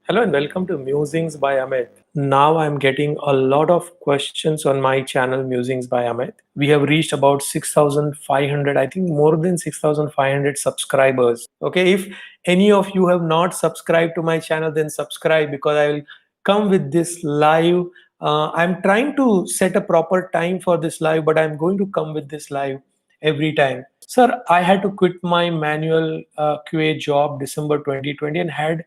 Hello and welcome to Musings by Amit. Now I'm getting a lot of questions on my channel Musings by Amit. We have reached about 6,500, I think more than 6,500 subscribers. Okay, if any of you have not subscribed to my channel, then subscribe because I will come with this live. I'm trying to set a proper time for this live, but I'm going to come with this live every time. Sir, I had to quit my manual QA job December 2020 and had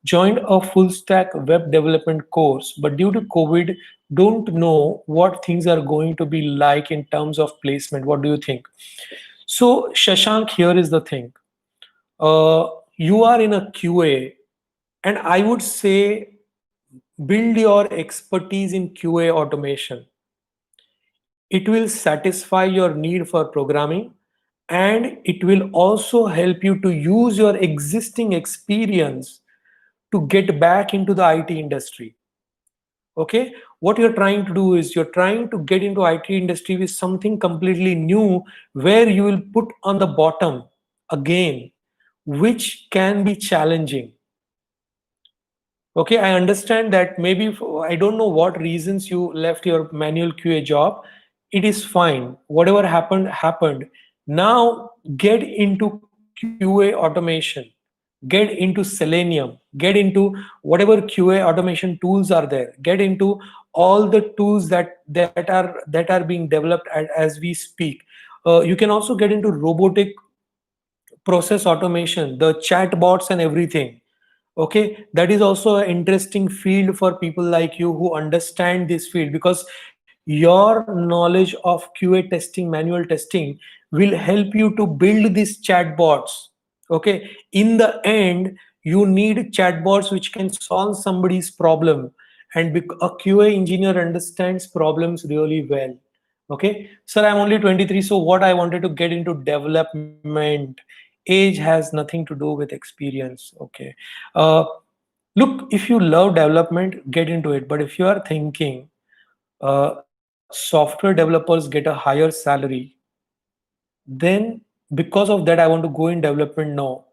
joined a full stack web development course, but due to COVID, don't know what things are going to be like in terms of placement. What do you think? So, Shashank, here is the thing. Uh, you are in a QA, and I would say build your expertise in QA automation. It will satisfy your need for programming, and it will also help you to use your existing experience to get back into the IT industry. Okay, what you're trying to do is you're trying to get into IT industry with something completely new, where you will put on the bottom again, which can be challenging. Okay, I understand that maybe I don't know what reasons you left your manual QA job. It is fine, whatever happened. Now get into QA automation, get into Selenium, get into whatever QA automation tools are there, get into all the tools that are being developed as we speak. You can also get into robotic process automation, the chatbots and everything. Okay, that is also an interesting field for people like you who understand this field, because your knowledge of QA testing, manual testing, will help you to build these chatbots. Okay, in the end, you need chatbots which can solve somebody's problem, and a QA engineer understands problems really well. Okay, sir, I'm only 23, so what I wanted to get into development. Age has nothing to do with experience. Okay, uh, look, if you love development, get into it. But if you are thinking software developers get a higher salary, then because of that, I want to go in development. No,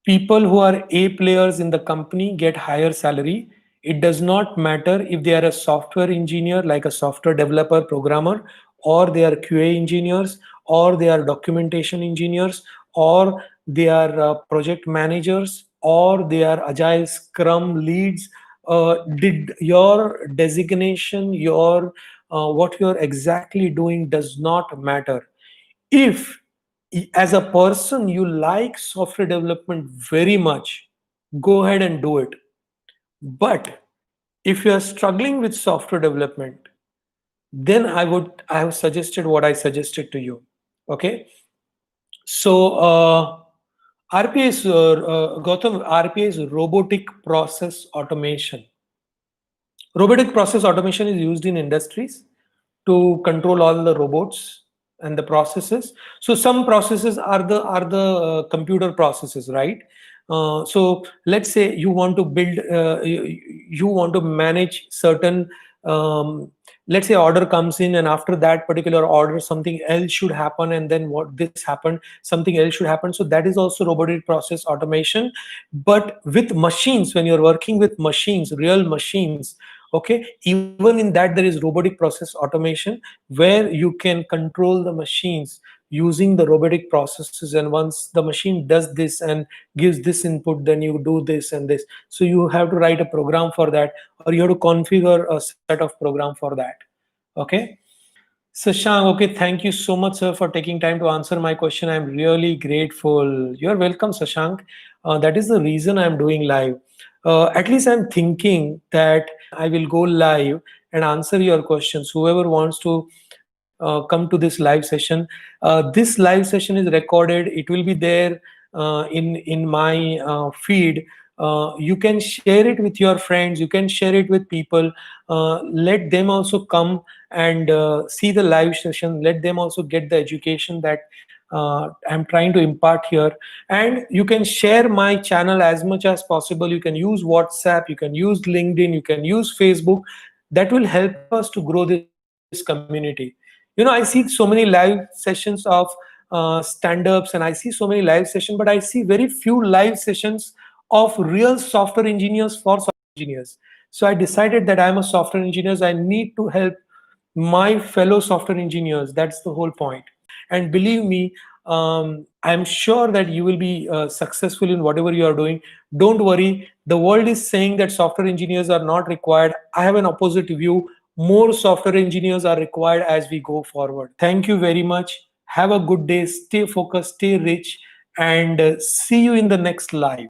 people who are A players in the company get higher salary. It does not matter if they are a software engineer, like a software developer, programmer, or they are QA engineers, or they are documentation engineers, or they are project managers, or they are agile scrum leads. Did your designation, your what you're exactly doing does not matter. If as a person you like software development very much, go ahead and do it. But if you are struggling with software development, then I have suggested what I suggested to you. Okay, so RPA is Gautam, RPA is robotic process automation. Robotic process automation is used in industries to control all the robots and the processes. So some processes are the computer processes, right? So let's say you want to build, you want to manage certain. Let's say order comes in, and after that particular order, something else should happen, and then what this happened, something else should happen. So that is also robotic process automation, but with machines. When you're working with machines, real machines, okay, even in that there is robotic process automation, where you can control the machines using the robotic processes, and once the machine does this and gives this input, then you do this and this. So you have to write a program for that, or you have to configure a set of program for that. Okay, Sashank, okay, thank you so much, sir, for taking time to answer my question. I'm really grateful. You're welcome, Sashank. That is the reason I'm doing live. At least I'm thinking that I will go live and answer your questions. Whoever wants to come to this live session, this live session is recorded. It will be there in my feed. You can share it with your friends. You can share it with people. Let them also come and see the live session. Let them also get the education that I'm trying to impart here. And you can share my channel as much as possible. You can use WhatsApp, you can use LinkedIn, you can use Facebook. That will help us to grow this community. I see so many live sessions of stand-ups, and I see so many live sessions, but I see very few live sessions of real software engineers for software engineers. So I decided that I'm a software engineer. I need to help my fellow software engineers. That's the whole point. And believe me, I'm sure that you will be successful in whatever you are doing. Don't worry. The world is saying that software engineers are not required. I have an opposite view. More software engineers are required as we go forward. Thank you very much. Have a good day. Stay focused, stay rich, and see you in the next live.